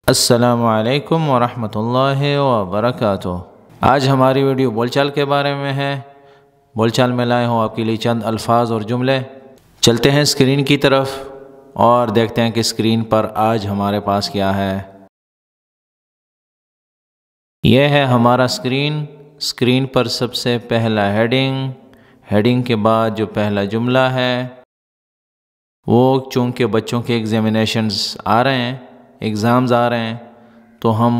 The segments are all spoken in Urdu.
السلام علیکم ورحمۃ اللہ وبرکاتہ۔ آج ہماری ویڈیو بول چال کے بارے میں ہے۔ بول چال میں لائے ہوں آپ کے لیے چند الفاظ اور جملے۔ چلتے ہیں اسکرین کی طرف اور دیکھتے ہیں کہ اسکرین پر آج ہمارے پاس کیا ہے۔ یہ ہے ہمارا اسکرین۔ اسکرین پر سب سے پہلا ہیڈنگ کے بعد جو پہلا جملہ ہے وہ چونکہ بچوں کے ایگزامینیشنز آ رہے ہیں، ایگزامز آ رہے ہیں، تو ہم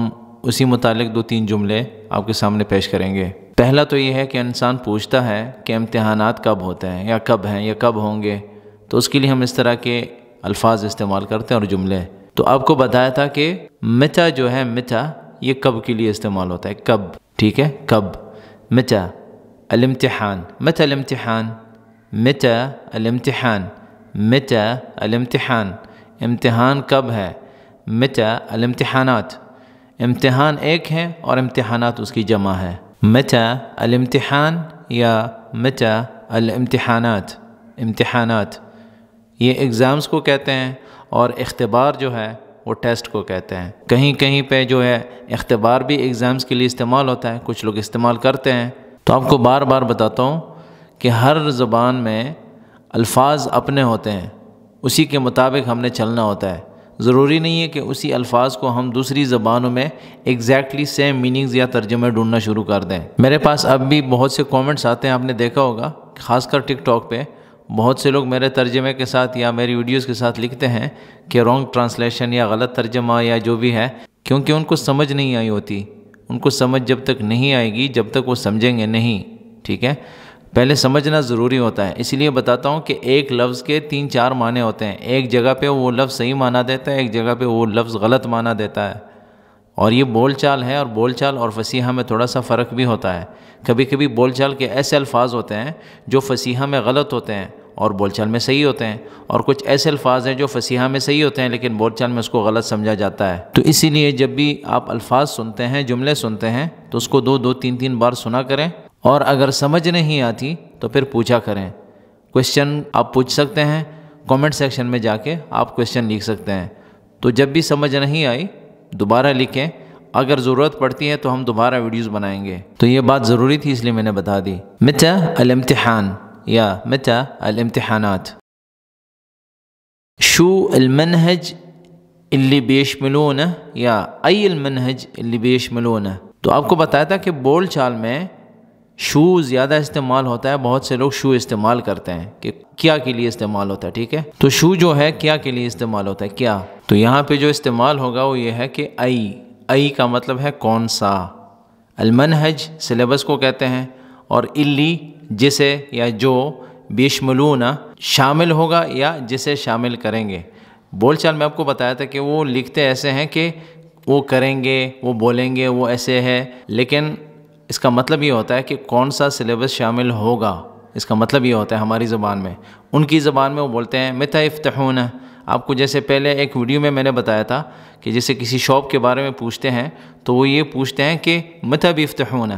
اسی متعلق 2-3 جملے آپ کے سامنے پیش کریں گے۔ پہلا تو یہ ہے کہ انسان پوچھتا ہے کہ امتحانات کب ہوتے ہیں یا کب ہیں یا کب ہوں گے، تو اس کے لیے ہم اس طرح کے الفاظ استعمال کرتے ہیں اور جملے۔ تو آپ کو بتایا تھا کہ متى جو ہے متى یہ کب کے لیے استعمال ہوتا ہے، کب، ٹھیک ہے، کب، متى الامتحان، متى الامتحان، متى الامتحان، متى الامتحان، امتحان کب ہے، متى الامتحانات، امتحان ایک ہے اور امتحانات اس کی جمع ہے، متى الامتحان یا متى الامتحانات، امتحانات یہ ایگزامز کو کہتے ہیں اور اختبار جو ہے وہ ٹیسٹ کو کہتے ہیں۔ کہیں کہیں پہ جو ہے اختبار بھی ایگزامز کے لیے استعمال ہوتا ہے، کچھ لوگ استعمال کرتے ہیں۔ تو آپ کو بار بار بتاتا ہوں کہ ہر زبان میں الفاظ اپنے ہوتے ہیں، اسی کے مطابق ہم نے چلنا ہوتا ہے۔ ضروری نہیں ہے کہ اسی الفاظ کو ہم دوسری زبانوں میں ایگزیکٹلی سیم میننگز یا ترجمے ڈھونڈنا شروع کر دیں۔ میرے پاس اب بھی بہت سے کومنٹس آتے ہیں، آپ نے دیکھا ہوگا، خاص کر ٹک ٹاک پہ بہت سے لوگ میرے ترجمے کے ساتھ یا میری ویڈیوز کے ساتھ لکھتے ہیں کہ رانگ ٹرانسلیشن یا غلط ترجمہ یا جو بھی ہے، کیونکہ ان کو سمجھ نہیں آئی ہوتی۔ ان کو سمجھ جب تک نہیں آئے گی جب تک وہ سمجھیں گے نہیں، ٹھیک ہے، پہلے سمجھنا ضروری ہوتا ہے۔ اسی لیے بتاتا ہوں کہ ایک لفظ کے 3-4 معنی ہوتے ہیں، ایک جگہ پہ وہ لفظ صحیح معنی دیتا ہے، ایک جگہ پہ وہ لفظ غلط معنی دیتا ہے، اور یہ بول چال ہے، اور بول چال اور فصیحہ میں تھوڑا سا فرق بھی ہوتا ہے۔ کبھی کبھی بول چال کے ایسے الفاظ ہوتے ہیں جو فصیحہ میں غلط ہوتے ہیں اور بول چال میں صحیح ہوتے ہیں، اور کچھ ایسے الفاظ ہیں جو فصیحہ میں صحیح ہوتے ہیں لیکن بول چال میں اس کو غلط سمجھا جاتا ہے۔ تو اسی لیے جب بھی آپ الفاظ سنتے ہیں، جملے سنتے ہیں، تو اس کو 2-3 بار سنا کریں، اور اگر سمجھ نہیں آتی تو پھر پوچھا کریں۔ کویسچن آپ پوچھ سکتے ہیں، کومنٹ سیکشن میں جا کے آپ کویسچن لکھ سکتے ہیں۔ تو جب بھی سمجھ نہیں آئی دوبارہ لکھیں، اگر ضرورت پڑتی ہے تو ہم دوبارہ ویڈیوز بنائیں گے۔ تو یہ بات ضروری تھی، اس لیے میں نے بتا دی۔ متى الامتحان یا متى الامتحانات۔ شو المنهج اللي بيشملونه یا أي المنهج اللي بيشملونه۔ تو آپ کو بتایا تھا کہ بول چال میں شو زیادہ استعمال ہوتا ہے، بہت سے لوگ شو استعمال کرتے ہیں کہ کیا کے لیے استعمال ہوتا ہے، ٹھیک ہے۔ تو شو جو ہے کیا کے لیے استعمال ہوتا ہے، کیا۔ تو یہاں پہ جو استعمال ہوگا وہ یہ ہے کہ ای کا مطلب ہے کون سا، المنہج سلیبس کو کہتے ہیں، اور الی جسے یا جو، بیشملون شامل ہوگا یا جسے شامل کریں گے۔ بول چال میں آپ کو بتایا تھا کہ وہ لکھتے ایسے ہیں کہ وہ کریں گے، وہ بولیں گے، وہ ایسے ہے، لیکن اس کا مطلب یہ ہوتا ہے کہ کون سا سلیبس شامل ہوگا، اس کا مطلب یہ ہوتا ہے ہماری زبان میں۔ ان کی زبان میں وہ بولتے ہیں متى يفتحون۔ آپ کو جیسے پہلے ایک ویڈیو میں نے بتایا تھا کہ جیسے کسی شاپ کے بارے میں پوچھتے ہیں تو وہ یہ پوچھتے ہیں کہ متى بيفتحون،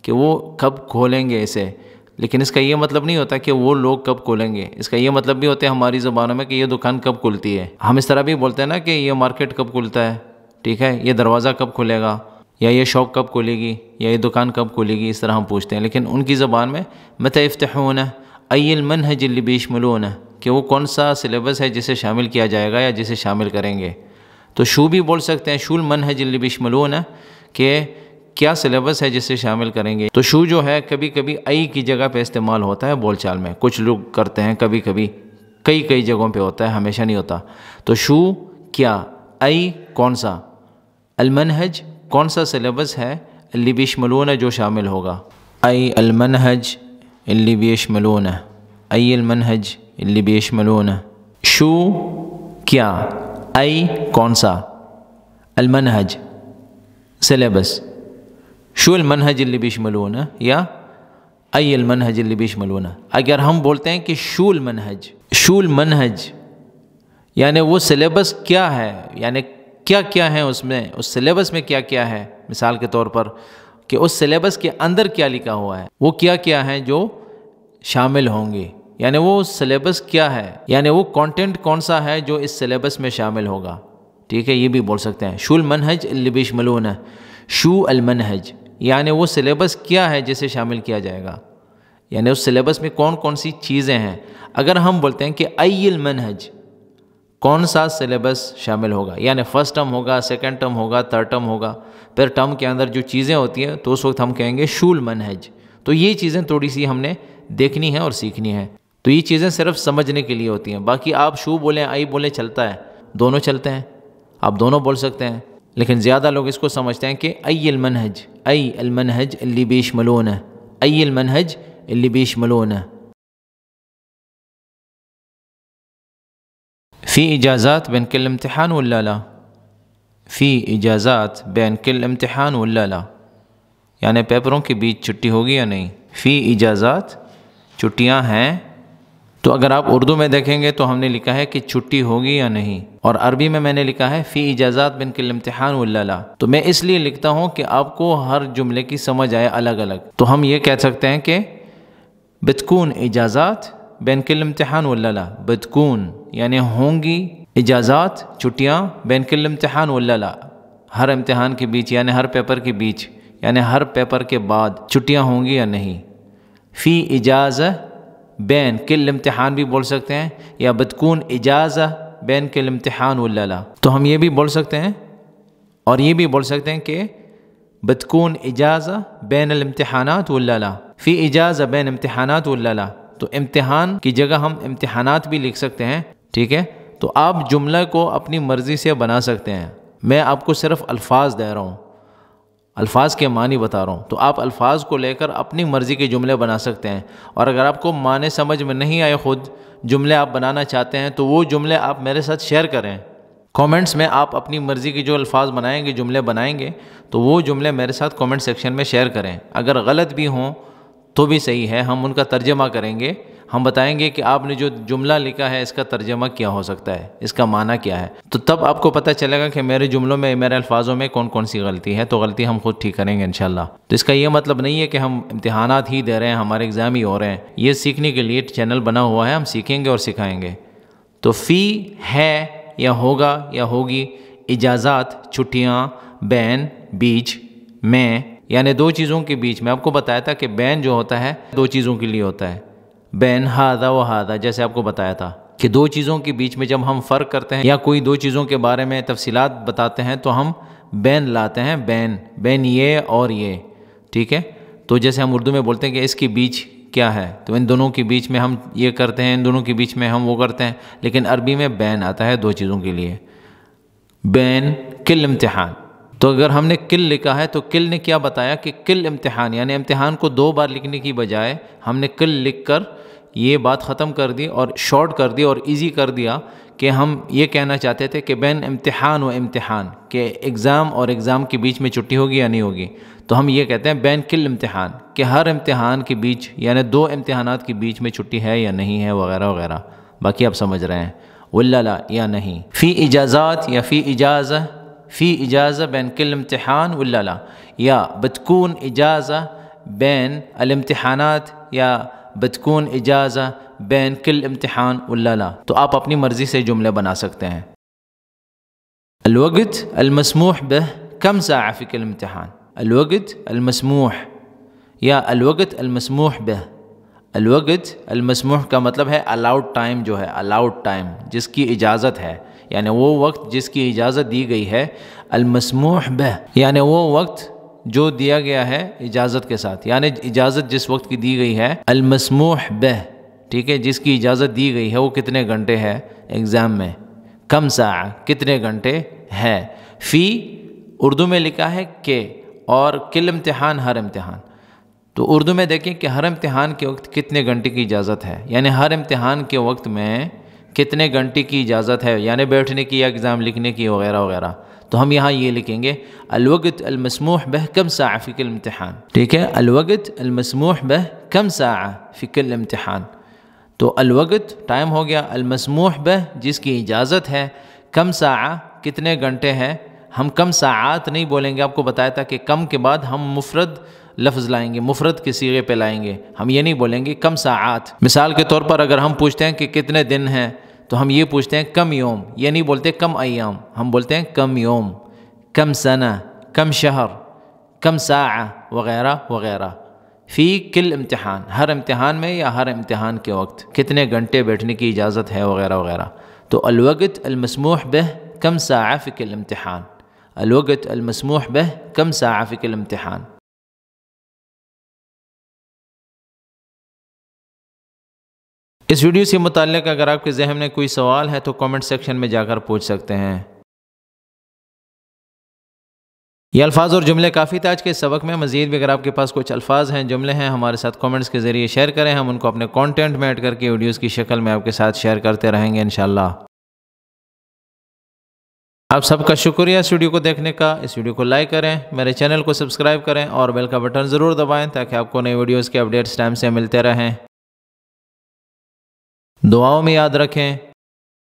کہ وہ کب کھولیں گے اسے، لیکن اس کا یہ مطلب نہیں ہوتا کہ وہ لوگ کب کھولیں گے، اس کا یہ مطلب بھی ہوتا ہے ہماری زبانوں میں کہ یہ دکان کب کھلتی ہے۔ ہم اس طرح بھی بولتے ہیں نا کہ یہ مارکیٹ کب کھلتا ہے، ٹھیک ہے، یہ دروازہ کب کھلے گا، یا یہ شاپ کب کھلے گی، یا یہ دکان کب کھلے گی، اس طرح ہم پوچھتے ہیں۔ لیکن ان کی زبان میں متى يفتحون أي المنهج اللي بيشملونه، کہ وہ کون سا سلیبس ہے جسے شامل کیا جائے گا یا جسے شامل کریں گے۔ تو شو بھی بول سکتے ہیں، شو المنهج اللي بيشملونه، کہ کیا سلیبس ہے جسے شامل کریں گے۔ تو شو جو ہے کبھی کبھی ای کی جگہ پہ استعمال ہوتا ہے بول چال میں، کچھ لوگ کرتے ہیں، کبھی کبھی کئی جگہوں پہ ہوتا ہے، ہمیشہ نہیں ہوتا۔ تو شو کیا، ای کون سا، المنہج کون سا سلیبس ہے، اللي بيشملونه جو شامل ہوگا، ای المنہج اللي بيشملونه، ای المنہج اللي بيشملونه۔ شو کیا، ای کون سا، المنہج سلیبس، شو المنہج اللي بيشملونه یا ای المنہج اللي بيشملونه۔ اگر ہم بولتے ہیں کہ شو المنہج یعنی وہ سلیبس کیا ہے، یعنی کیا کیا ہے اس میں، اس سلیبس میں کیا کیا ہے، مثال کے طور پر کہ اس سلیبس کے اندر کیا لکھا ہوا ہے، وہ کیا کیا ہیں جو شامل ہوں گے، یعنی وہ سلیبس کیا ہے، یعنی وہ کانٹینٹ کون سا ہے جو اس سلیبس میں شامل ہوگا۔ ٹھیک ہے، یہ بھی بول سکتے ہیں. شو المنہج اللي بيشملونه، شو المنہج یعنی وہ سلیبس کیا ہے جسے شامل کیا جائے گا، یعنی اس سلیبس میں کون کون سی چیزیں ہیں. اگر ہم بولتے ہیں کہ ای المنہج، کون سا سلیبس شامل ہوگا، یعنی فرسٹ ٹرم ہوگا، سیکنڈ ٹرم ہوگا، تھرڈ ٹرم ہوگا، پھر ٹرم کے اندر جو چیزیں ہوتی ہیں تو اس وقت ہم کہیں گے شو المنہج. تو یہ چیزیں تھوڑی سی ہم نے دیکھنی ہیں اور سیکھنی ہیں. تو یہ چیزیں صرف سمجھنے کے لیے ہوتی ہیں. باقی آپ شو بولیں آئی بولیں چلتا ہے، دونوں چلتے ہیں، آپ دونوں بول سکتے ہیں. لیکن زیادہ لوگ اس کو سمجھتے ہیں کہ ای المنہج، ای المنہج اللي بيشملونه، ای المنہج اللي بيشملونه. في اجازات بين كل امتحان ولا لا؟ في اجازات بين كل امتحان ولا لا، یعنی پیپروں کے بیچ چھٹی ہوگی یا نہیں. فی اجازات چھٹیاں ہیں. تو اگر آپ اردو میں دیکھیں گے تو ہم نے لکھا ہے کہ چھٹی ہوگی یا نہیں، اور عربی میں نے لکھا ہے فی اجازات بین کل امتحان ولا لا. تو میں اس لیے لکھتا ہوں کہ آپ کو ہر جملے کی سمجھ آئے الگ الگ. تو ہم یہ کہہ سکتے ہیں کہ بتکون اجازات بین کل امتحان ولا لا، بتکون یعنی ہوں گی اجازات چھٹیاں بین کل امتحان ولا لا، ہر امتحان کے بیچ یعنی ہر پیپر کے بیچ، یعنی ہر پیپر کے بعد چھٹیاں ہوں گی یا نہیں. فی اجازہ بین کل امتحان بھی بول سکتے ہیں، یا بتکون اجازہ بین کل امتحان ولا لا. تو ہم یہ بھی بول سکتے ہیں اور یہ بھی بول سکتے ہیں کہ بتکون اجازہ بین الامتحانات ولا لا، فی اجازہ بین امتحانات ولا لا. تو امتحان کی جگہ ہم امتحانات بھی لکھ سکتے ہیں. ٹھیک ہے، تو آپ جملہ کو اپنی مرضی سے بنا سکتے ہیں. میں آپ کو صرف الفاظ دے رہا ہوں، الفاظ کے معنی بتا رہا ہوں. تو آپ الفاظ کو لے کر اپنی مرضی کے جملے بنا سکتے ہیں. اور اگر آپ کو معنی سمجھ میں نہیں آئے، خود جملے آپ بنانا چاہتے ہیں، تو وہ جملے آپ میرے ساتھ شیئر کریں. کامنٹس میں آپ اپنی مرضی کی جو الفاظ بنائیں گے، جملے بنائیں گے، تو وہ جملے میرے ساتھ کامنٹ سیکشن میں شیئر کریں. اگر غلط بھی ہوں تو بھی صحیح ہے، ہم ان کا ترجمہ کریں گے. ہم بتائیں گے کہ آپ نے جو جملہ لکھا ہے اس کا ترجمہ کیا ہو سکتا ہے، اس کا معنی کیا ہے. تو تب آپ کو پتہ چلے گا کہ میرے جملوں میں، میرے الفاظوں میں کون کون سی غلطی ہے. تو غلطی ہم خود ٹھیک کریں گے انشاءاللہ. تو اس کا یہ مطلب نہیں ہے کہ ہم امتحانات ہی دے رہے ہیں، ہمارے ایگزام ہی ہو رہے ہیں. یہ سیکھنے کے لیے چینل بنا ہوا ہے، ہم سیکھیں گے اور سکھائیں گے. تو فی ہے یا ہوگا یا ہوگی، اجازات چھٹیاں، بین بیچ، میں یعنی دو چیزوں کے بیچ. میں آپ کو بتایا تھا کہ بین جو ہوتا ہے دو چیزوں کے لیے ہوتا ہے، بین ہذا و ہذا. جیسے آپ کو بتایا تھا کہ دو چیزوں کے بیچ میں جب ہم فرق کرتے ہیں یا کوئی دو چیزوں کے بارے میں تفصیلات بتاتے ہیں تو ہم بین لاتے ہیں. بین بین یہ اور یہ. ٹھیک ہے، تو جیسے ہم اردو میں بولتے ہیں کہ اس کے بیچ کیا ہے، تو ان دونوں کے بیچ میں ہم یہ کرتے ہیں، ان دونوں کے بیچ میں ہم وہ کرتے ہیں. لیکن عربی میں بین آتا ہے دو چیزوں کے لیے. بین کل امتحان. تو اگر ہم نے کل لکھا ہے تو کل نے کیا بتایا کہ کل امتحان، یعنی امتحان کو دو بار لکھنے کی بجائے ہم نے کل لکھ کر یہ بات ختم کر دی اور شارٹ کر دی اور ایزی کر دیا کہ ہم یہ کہنا چاہتے تھے کہ بین امتحان و امتحان، کہ ایگزام اور ایگزام کے بیچ میں چھٹی ہوگی یا نہیں ہوگی. تو ہم یہ کہتے ہیں بین کل امتحان، کہ ہر امتحان کے بیچ یعنی دو امتحانات کے بیچ میں چھٹی ہے یا نہیں ہے، وغیرہ وغیرہ. باقی آپ سمجھ رہے ہیں، ولا لا یا نہیں. فی اجازات یا فی اجازہ، فی اجازہ بین کل امتحان ولا لا، یا بتکون اجازہ بین الامتحانات، یا بتکون اجازہ بین کل امتحان ولا لا. تو آپ اپنی مرضی سے جملے بنا سکتے ہیں. الوقت المسموح به کم ساعة فی کل امتحان. الوقت المسموح یا الوقت المسموح به. الوقت المسموح کا مطلب ہے الاؤڈ ٹائم، جو ہے الاؤڈ ٹائم جس کی اجازت ہے، یعنی وہ وقت جس کی اجازت دی گئی ہے. المسموح به یعنی وہ وقت جو دیا گیا ہے اجازت کے ساتھ، یعنی اجازت جس وقت کی دی گئی ہے. المسموح به، ٹھیک ہے، جس کی اجازت دی گئی ہے وہ کتنے گھنٹے ہے ایگزام میں. کم ساعہ کتنے گھنٹے ہے. فی اردو میں لکھا ہے کہ، اور کل امتحان ہر امتحان. تو اردو میں دیکھیں کہ ہر امتحان کے وقت کتنے گھنٹے کی اجازت ہے، یعنی ہر امتحان کے وقت میں کتنے گھنٹے کی اجازت ہے، یعنی بیٹھنے کی یا ایگزام لکھنے کی وغیرہ وغیرہ. تو ہم یہاں یہ لکھیں گے الوقت المسموح به کم ساعة فی کل امتحان. ٹھیک ہے، الوقت المسموح به کم ساعة فی کل امتحان. تو الوقت ٹائم ہو گیا، المسموح به جس کی اجازت ہے، کم ساعہ کتنے گھنٹے ہے. ہم کم ساعات نہیں بولیں گے، آپ کو بتایا تھا کہ کم کے بعد ہم مفرد لفظ لائیں گے، مفرد کے صیغے پہ لائیں گے. ہم یہ نہیں بولیں گے کم ساعات. مثال کے طور پر اگر ہم پوچھتے ہیں کہ کتنے دن ہیں، تو ہم یہ پوچھتے ہیں کم یوم، یہ نہیں بولتے کم ایام، ہم بولتے ہیں کم یوم، کم سنہ، کم شہر، کم ساعہ وغیرہ وغیرہ، فی کل امتحان، ہر امتحان میں یا ہر امتحان کے وقت کتنے گھنٹے بیٹھنے کی اجازت ہے وغیرہ وغیرہ. تو الوقت المسموح به کم ساعہ فی کل امتحان، الوقت المسموح به کم ساعہ فی کل امتحان. اس ویڈیو سے متعلق اگر آپ کے ذہن میں کوئی سوال ہے تو کامنٹ سیکشن میں جا کر پوچھ سکتے ہیں. یہ الفاظ اور جملے کافی تھے آج کے سبق میں. مزید بھی اگر آپ کے پاس کچھ الفاظ ہیں، جملے ہیں، ہمارے ساتھ کامنٹس کے ذریعے شیئر کریں، ہم ان کو اپنے کانٹینٹ میں ایڈ کر کے ویڈیوز کی شکل میں آپ کے ساتھ شیئر کرتے رہیں گے انشاءاللہ. آپ سب کا شکریہ اس ویڈیو کو دیکھنے کا. اس ویڈیو کو لائک کریں، میرے چینل کو سبسکرائب کریں اور بیل کا بٹن ضرور دبائیں تاکہ آپ کو نئی ویڈیوز کے اپڈیٹس ٹائم سے ملتے رہیں. دعاؤں میں یاد رکھیں.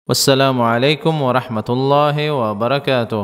السلام علیکم ورحمۃ اللہ وبرکاتہ.